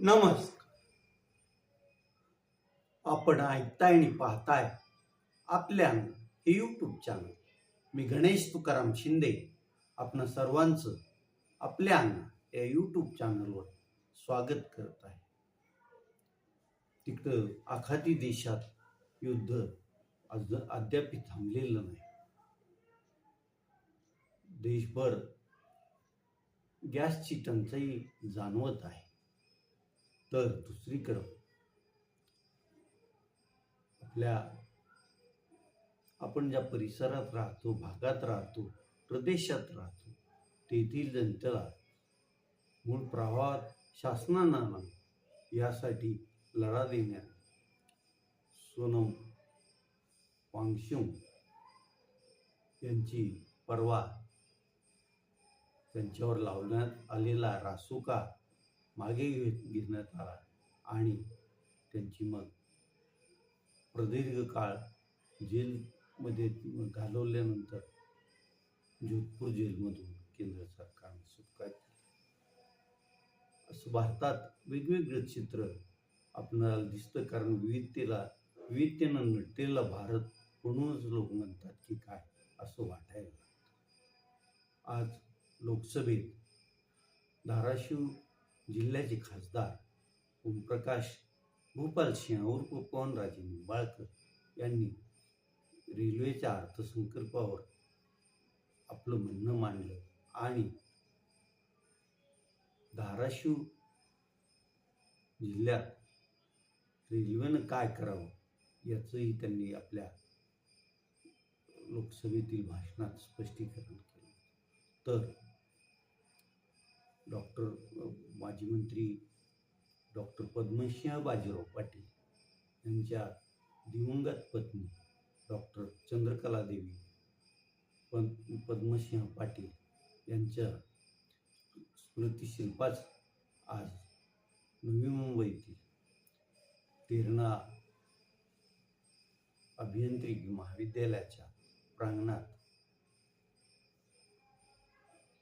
नमस्कार. आपण ऐकताय आणि पाहताय आपल्या हे यूट्यूब चॅनल. मी गणेश तुकाराम शिंदे आपण सर्वांचं आपल्या या यूट्यूब चॅनलवर स्वागत करत आहे. तिकडं आखाती देशात युद्ध अद्याप थांबलेलं नाही. देशभर गॅसची टंचाई जाणवत आहे. तर दुसरीकडं आपण ज्या परिसरात राहतो, भागात राहतो, प्रदेशात राहतो, तेथील जनतेला मूळ प्रवाहात शासनानं यासाठी लढा देण्यात सोनम वांगचुक यांची परवा त्यांच्यावर लावण्यात आलेला रासुका मागे घेण्यात आला आणि त्यांची मग प्रदीर्घ काळ जेलमध्ये घालवल्यानंतर जोधपूर जेलमधून केंद्र सरकारने सुटका केली. असं भारतात वेगवेगळं चित्र आपल्याला दिसतं, कारण विविधतेनं नटलेला भारत म्हणूनच लोक म्हणतात की काय असं वाटायला लागतं. आज लोकसभेत धाराशिव जिल्ह्याचे खासदार ओमप्रकाश भूपाल सिंह उर्फ पवनराजे निंबाळकर यांनी रेल्वेच्या अर्थसंकल्पावर आपलं म्हणणं मांडलं आणि धाराशिव जिल्ह्यात रेल्वेनं काय करावं याचंही त्यांनी आपल्या लोकसभेतील भाषणात स्पष्टीकरण केलं. तर माजी मंत्री डॉक्टर पद्मसिंह बाजीराव पाटील यांच्या दिवंगत पत्नी डॉक्टर चंद्रकलादेवी पद्मसिंह पाटील यांच्या स्मृतिशिल्पाच आज नवी मुंबईतील तेरणा अभियांत्रिकी महाविद्यालयाच्या प्रांगणात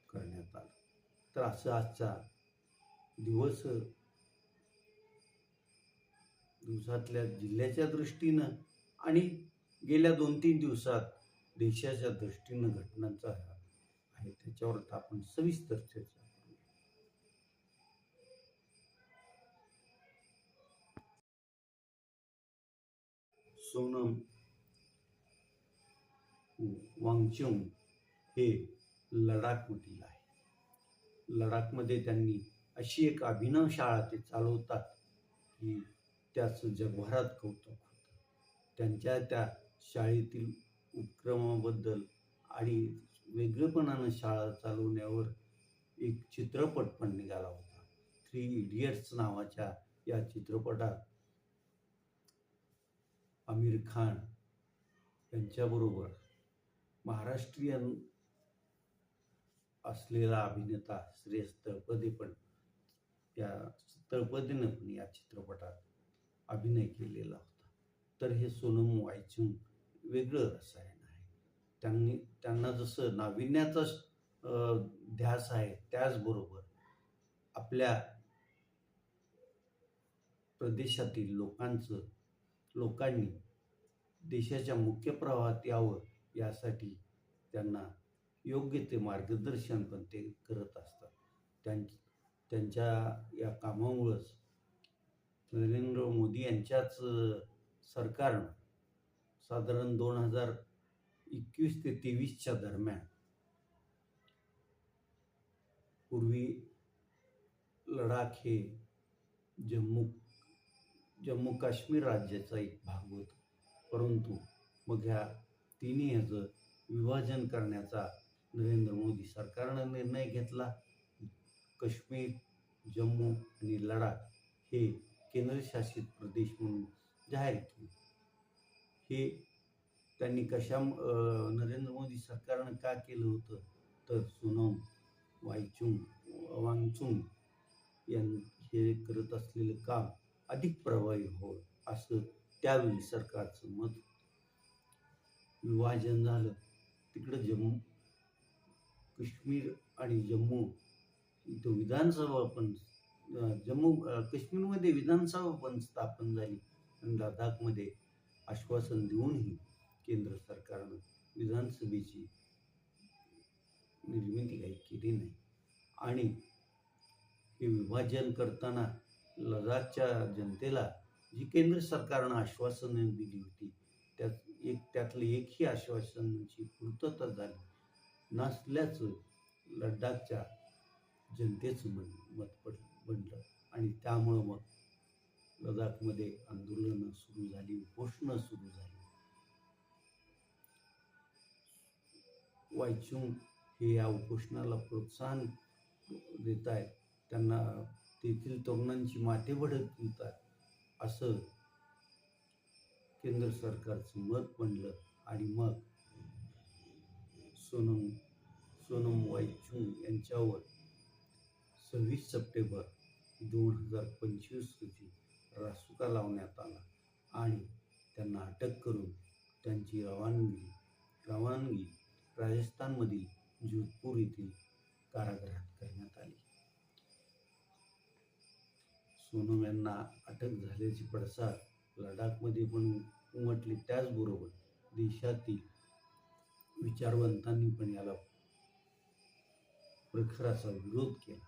करण्यात आलं. तर असं आजचा दिवसातल्या जिल्ह्याच्या दृष्टीनं आणि गेल्या 2-3 दिवसात देशाच्या दृष्टीनं घटनांचा आहे, त्याच्यावर आपण सविस्तर चर्चा करू. सोनम वांगचुक हे लडाखमधील आहे. लडाखमध्ये त्यांनी अशी एक अभिनव शाळा ते चालवतात की त्याचं जगभरात कौतुक होतं. त्यांच्या त्या शाळेतील उपक्रमाबद्दल आणि वेगळेपणानं शाळा चालवण्यावर एक चित्रपट पण निघाला होता. 3 इडियट्स नावाच्या या चित्रपटात आमिर खान यांच्याबरोबर महाराष्ट्रीयन असलेला अभिनेता श्रेयस तळपदे पण तळपदेनं पण या चित्रपटात अभिनय केलेला होता. तर हे सोनम वांगचुक वेगळं रसायन आहे. त्यांना जसं नाविन्याचा ध्यास आहे, त्याचबरोबर आपल्या प्रदेशातील लोकांनी देशाच्या मुख्य प्रवाहात यावं यासाठी त्यांना योग्य ते मार्गदर्शन पण ते करत असतात. त्यांच्या या कामामुळंच नरेंद्र मोदी यांच्याच सरकारनं साधारण 2021 ते 2023च्या दरम्यान पूर्वी लडाख हे जम्मू काश्मीर राज्याचा एक भाग होता, परंतु मग ह्या तिन्ही ह्याचं विभाजन करण्याचा नरेंद्र मोदी सरकारनं निर्णय घेतला. काश्मीर, जम्मू आणि लडाख हे केंद्रशासित प्रदेश म्हणून जाहीर केले. हे त्यांनी नरेंद्र मोदी सरकारनं का केलं होतं, तर सोनम वांगचुक हे करत असलेलं काम अधिक प्रभावी हो असं त्यावेळी सरकारचं मत. विभाजन झालं, तिकडं काश्मीर आणि जम्मू इथं विधानसभा पण काश्मीरमध्ये विधानसभा पण स्थापन झाली आणि लडाखमध्ये आश्वासन देऊनही केंद्र सरकारनं विधानसभेची निर्मिती काही केली नाही. आणि हे विभाजन करताना लडाखच्या जनतेला जी केंद्र सरकारनं आश्वासनं दिली होती त्यातलं एकही आश्वासनाची पूर्तता झाली नसल्याचं लडाखच्या जनतेचं मत बनलं आणि त्यामुळं मग लडाखमध्ये आंदोलनं सुरू झाली, उपोषणं सुरू झाली. वायचुंग हे या उपोषणाला प्रोत्साहन देत आहेत, त्यांना तेथील तरुणांची माथेबढत देतात असं केंद्र सरकारचं मत बनलं आणि मग सोनम वायचुंग यांच्यावर 26 सप्टेंबर 2025 रोजी रासुका लावण्यात आला आणि त्यांना अटक करून त्यांची रवानगी राजस्थानमधील जोधपूर येथील कारागृहात करण्यात आली. सोनम यांना अटक झाल्याचे पडसाद लडाखमध्ये पण उमटले. त्याचबरोबर देशातील विचारवंतांनी पण याला प्रखर असा विरोध केला.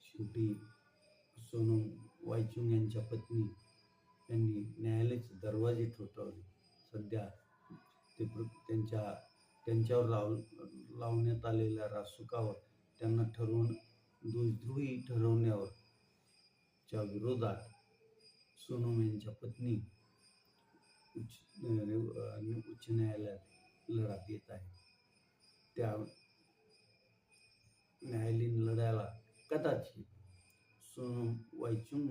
शेवटी सोनम वायचुंग यांच्या पत्नी यांनी न्यायालयाचे दरवाजे ठोठावले. सध्या ते त्यांच्यावर लावण्यात आलेल्या रासुकावर त्यांना दोषी ठरवण्याच्या विरोधात सोनम यांच्या पत्नी उच्च न्यायालयात लढा देत आहे. त्या न्यायालयीन लढ्याला कदाचित सोनम वायचुंग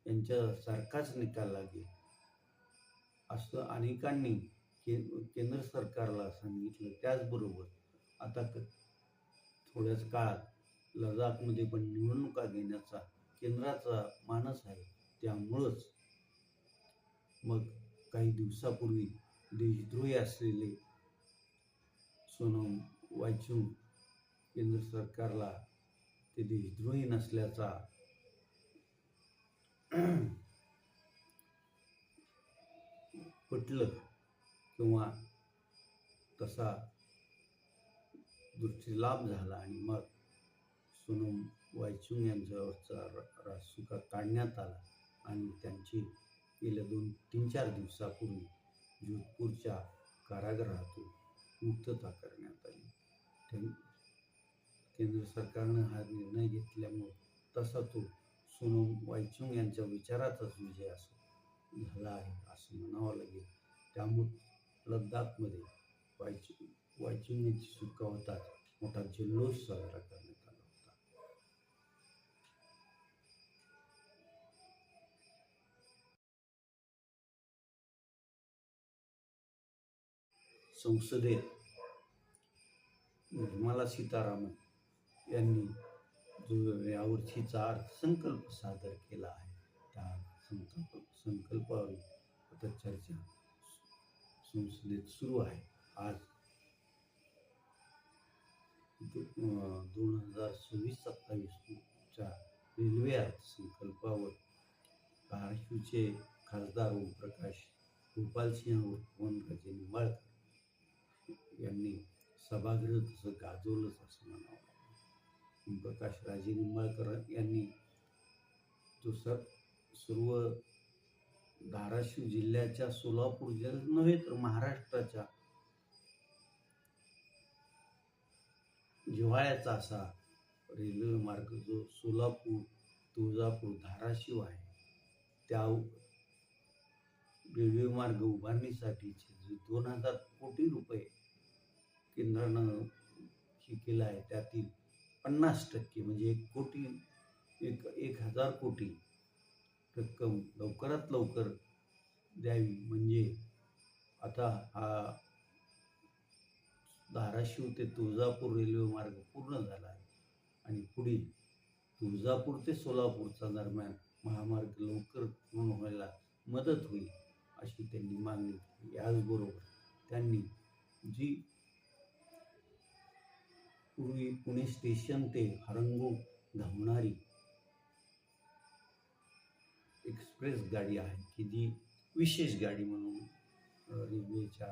यांच्यासारखाच निकाल लागेल असं अनेकांनी केंद्र सरकारला सांगितलं. त्याचबरोबर आता थोड्याच काळात लडाखमध्ये पण निवडणुका घेण्याचा केंद्राचा मानस आहे. त्यामुळंच मग काही दिवसापूर्वी देशद्रोही असलेले सोनम वायचुंग केंद्र सरकारला ते देशद्रोही नसल्याचा पटलं किंवा तसा दृष्टीलाभ झाला आणि मग सोनम वायचुंग यांच्यावरचा रासुका काढण्यात आला आणि त्यांची गेल्या 3-4 दिवसापूर्वी जोधपूरच्या कारागृहातून मुक्तता करण्यात आली. केंद्र सरकारनं हा निर्णय घेतल्यामुळे तसा तो सोनम वायचुंग यांच्या विचाराचाच विजय असं झाला आहे असं म्हणावं लागेल. त्यामुळे लडाखमध्ये वायचुंग यांची सुटका होताच मोठा जल्लोष साजरा करण्यात आला होता. संसदेत निर्मला सीतारामन यांनी जो यावर्षीचा अर्थसंकल्प सादर केला आहे त्या संकल्पावर आता चर्चा संसदेत सुरू आहे. आज 2026-27च्या रेल्वे अर्थसंकल्पावर धाराशिवचे खासदार ओमप्रकाश गोपालसिंह वनराजे निंबाळकर यांनी सभागृह तसं गाजवलंच असं म्हणावं लागेल. ओमप्रकाश राजे निंबाळकर यांनी सर्व धाराशिव जिल्ह्याच्या, सोलापूर जिल्ह्यात नव्हे तर महाराष्ट्राच्या जिव्हाळ्याचा असा रेल्वे मार्ग जो सोलापूर, तुळजापूर, धाराशिव आहे त्या रेल्वे मार्ग उभारणीसाठीचे जे 2000 कोटी रुपये केंद्रानं हे केलं आहे त्यातील 50% म्हणजे 1,000 कोटी रक्कम लवकरात लवकर द्यावी. म्हणजे आता हा धाराशिव ते तुळजापूर रेल्वे मार्ग पूर्ण झाला आहे आणि पुढील तुळजापूर ते सोलापूरचा दरम्यान महामार्ग लवकर पूर्ण व्हायला मदत होईल अशी त्यांनी मागणी केली. याचबरोबर त्यांनी जी पूर्वी पुणे स्टेशन ते हरंगुळ धावणारी एक्सप्रेस गाडी आहे की जी विशेष गाडी म्हणून रेल्वेच्या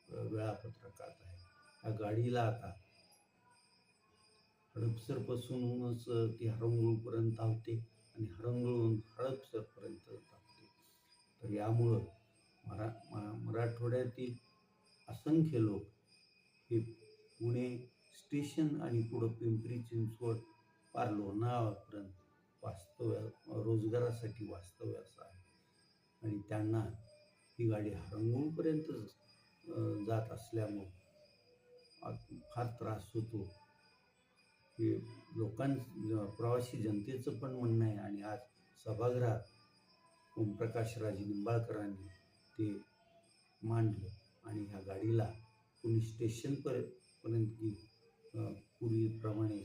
वेळापत्रकात आहे. या गाडीला आता हडपसरपासूनच ती हरंगुळपर्यंत धावते आणि हरंगुळहून हडपसरपर्यंत धावते. तर यामुळं मराठवाड्यातील असंख्य लोक हे पुणे स्टेशन आणि पुढं पिंपरी चिंचवड पार लोणावळ्यापर्यंत रोजगारासाठी वास्तव्यास आहे. आणि त्यांना ही गाडी हरंगुळपर्यंत जात असल्यामुळं फार त्रास होतो. हे प्रवासी जनतेचं पण म्हणणं आहे. आणि आज सभागृहात ओमप्रकाश राजे निंबाळकरांनी ते मांडलं आणि ह्या गाडीला पुणे स्टेशनपर्यंत पूर्वीप्रमाणे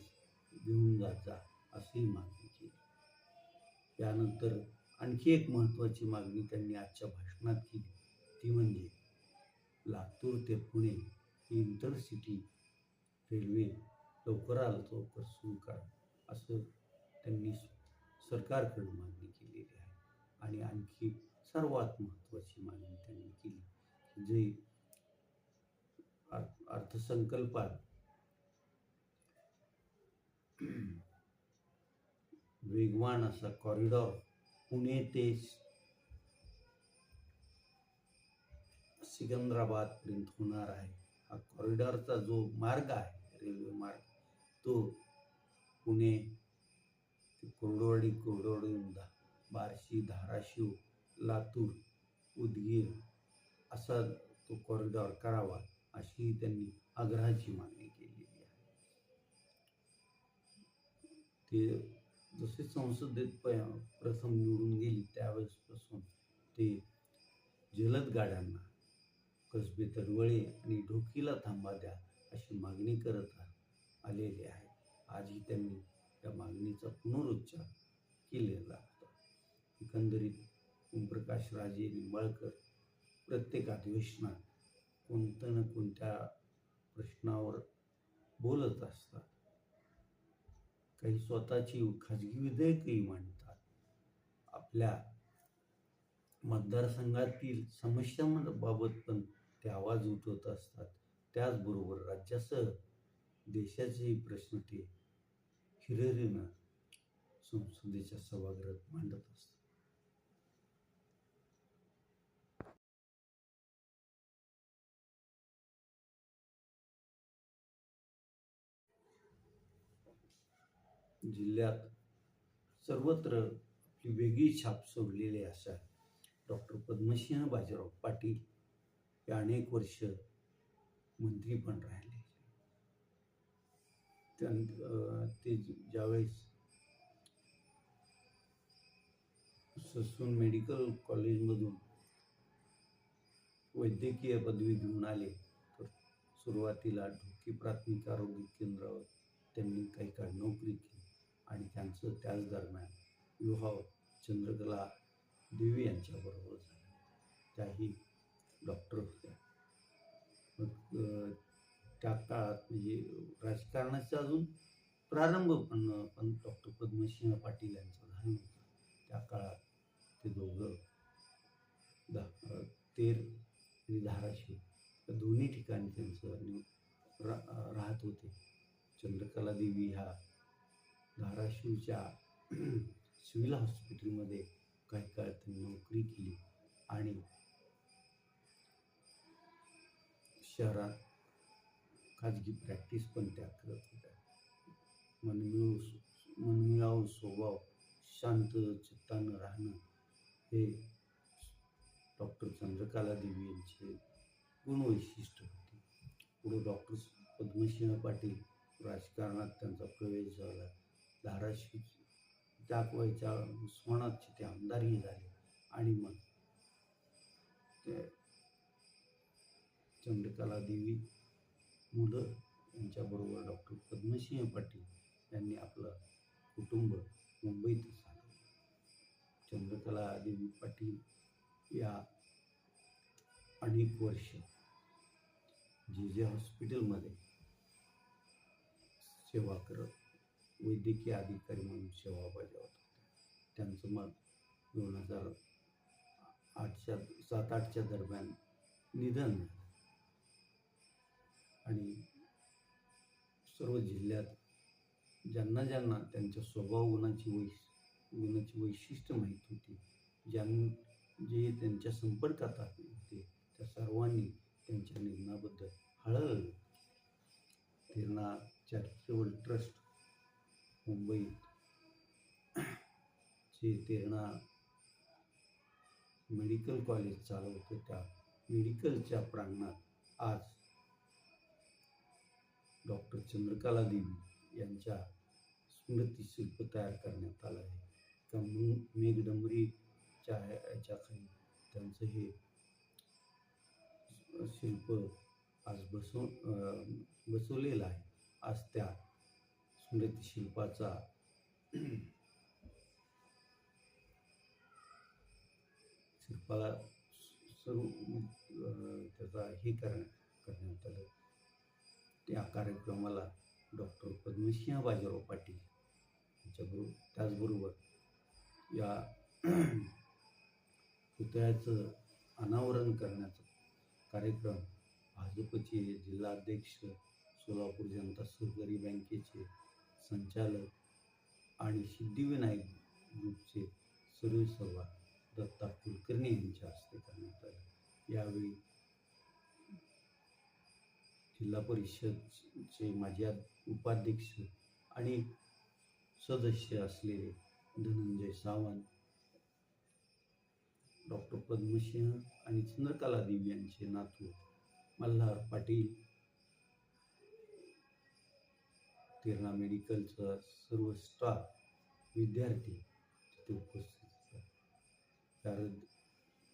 घेऊन जात जा अशी मागणी केली. त्यानंतर आणखी एक महत्त्वाची मागणी त्यांनी आजच्या भाषणात केली, ती म्हणजे लातूर ते पुणे ही इंटरसिटी रेल्वे लवकरात लवकर सुरू करा असं त्यांनी सरकारकडे मागणी केलेली आहे. आणि आणखी सर्वात महत्त्वाची मागणी त्यांनी केली, जे अर्थसंकल्पात वेगवान असा कॉरिडॉर पुणे ते सिकंदराबादपर्यंत होणार आहे. हा कॉरिडॉरचा जो मार्ग आहे, रेल्वे मार्ग, तो पुणे ते कोरडवाडी बार्शी, धाराशिव, लातूर, उदगीर असा तो कॉरिडॉर करावा अशी त्यांनी आग्रहाची मागणी केलेली आहे. ते जसे संसदेत प्रथम निवडून गेली त्यावेळेसपासून ते जलद गाड्यांना कसबे तडवळे आणि ढोकीला थांबा द्या अशी मागणी करत आलेले आहे. आजही त्यांनी त्या मागणीचा पुनरुच्चार केलेला होता. एकंदरीत ओमप्रकाश राजे निंबाळकर प्रत्येक अधिवेशनात कोणत्या ना कोणत्या प्रश्नावर बोलत असतात. काही स्वतःची खाजगी विधेयकही मांडतात. आपल्या मतदारसंघातील समस्यांबाबत पण ते आवाज उठवत असतात. त्याचबरोबर राज्यासह देशाचेही प्रश्न ते हिरिरीनं संसदेच्या सभागृहात मांडत असतात. जिल्ह्यात सर्वत्र आपली वेगळी छाप सोडलेली अशा डॉक्टर पद्मसिंह बाजीराव पाटील हे अनेक वर्ष मंत्री पण राहिले. ते ज्यावेळेस ससून मेडिकल कॉलेजमधून वैद्यकीय पदवी घेऊन आले, तर सुरुवातीला ढोकी प्राथमिक आरोग्य केंद्रावर त्यांनी काही काळ नोकरी केली आणि त्यांचं त्याच दरम्यान विवाह चंद्रकला देवी यांच्याबरोबर झाला. त्याही डॉक्टर होत्या. मग त्या काळात म्हणजे राजकारणाचा अजून प्रारंभ पण डॉक्टर पद्मसिंह पाटील यांचा झाला होता. त्या काळात ते दोघं तेर आणि धाराशिव या दोन्ही ठिकाणी त्यांचं राहत होते. चंद्रकला देवी ह्या धाराशिवच्या सिव्हिल हॉस्पिटलमध्ये काही काळ त्यांनी नोकरी केली आणि शहरात खाजगी प्रॅक्टिस पण त्या करत होत्या. मनमिळावू स्वभाव, शांत चित्तानं राहणं हे डॉक्टर चंद्रकला देवी यांचे गुणवैशिष्ट्य होते. पुढे डॉक्टर पद्मसिंह पाटील राजकारणात त्यांचा प्रवेश झाला. धाराशिव दाखवायच्या उस्मानाबादचे ते आमदारही झाले आणि मग ते चंद्रकला देवी मुलं यांच्याबरोबर डॉक्टर पद्मसिंह पाटील यांनी आपलं कुटुंब मुंबईतच आलं. चंद्रकला देवी पाटील या अनेक वर्ष जे हॉस्पिटलमध्ये सेवा करत वैद्यकीय अधिकारी म्हणून सेवा बजावत होते. त्यांचं मग 2007-8च्या दरम्यान निधन झालं. आणि सर्व जिल्ह्यात ज्यांना ज्यांना त्यांच्या स्वभाव गुणाची वैशिष्ट्य माहीत होती, जे त्यांच्या संपर्कात होते, त्या सर्वांनी त्यांच्या निधनाबद्दल हळहळ. तेरणा चॅरिटेबल ट्रस्ट मुंबईत जे तेरणा मेडिकल कॉलेज चालवतं, त्या मेडिकलच्या प्रांगणात आज डॉक्टर चंद्रकला देवी यांच्या स्मृतिशिल्प तयार करण्यात आलं आहे. त्या मेघडंबरीच्या याच्याखाली त्यांचं हे शिल्प आज बसवलेलं आहे. आज त्या स्मृतिशिल्पाचा शिल्पाला सर्व त्याचा हे करण्यात आलं. त्या कार्यक्रमाला डॉक्टर पद्मसिंह बाजीराव पाटील यांच्याबरोबर, त्याचबरोबर या पुतळ्याचं अनावरण करण्याचा कार्यक्रम भाजपचे जिल्हाध्यक्ष, सोलापूर जनता सहकारी बँकेचे संचालक आणि सिद्धिविनायक ग्रुपचे सर्वेसर्वा दत्ता कुलकर्णी यांच्या हस्ते करण्यात आले. यावेळी जिल्हा परिषदचे माजी उपाध्यक्ष आणि सदस्य असलेले धनंजय सावंत, डॉक्टर पद्मसिंह आणि चंद्रकला देवी यांचे नातू मल्हार पाटील, तेरणा मेडिकलचा सर्व स्टाफ, विद्यार्थी तिथे उपस्थित होते. त्या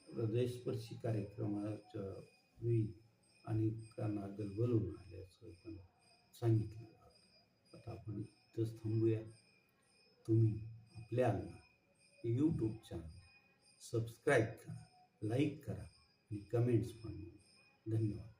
हृदयस्पर्शी कार्यक्रमाच्या वेळी अनेकांना गलबलून आल्याचं पण सांगितलं. आता आपण इथंच थांबूया. तुम्ही आपल्या यूट्यूब चॅनल सबस्क्राईब करा, लाईक करा आणि कमेंट्स पण. धन्यवाद.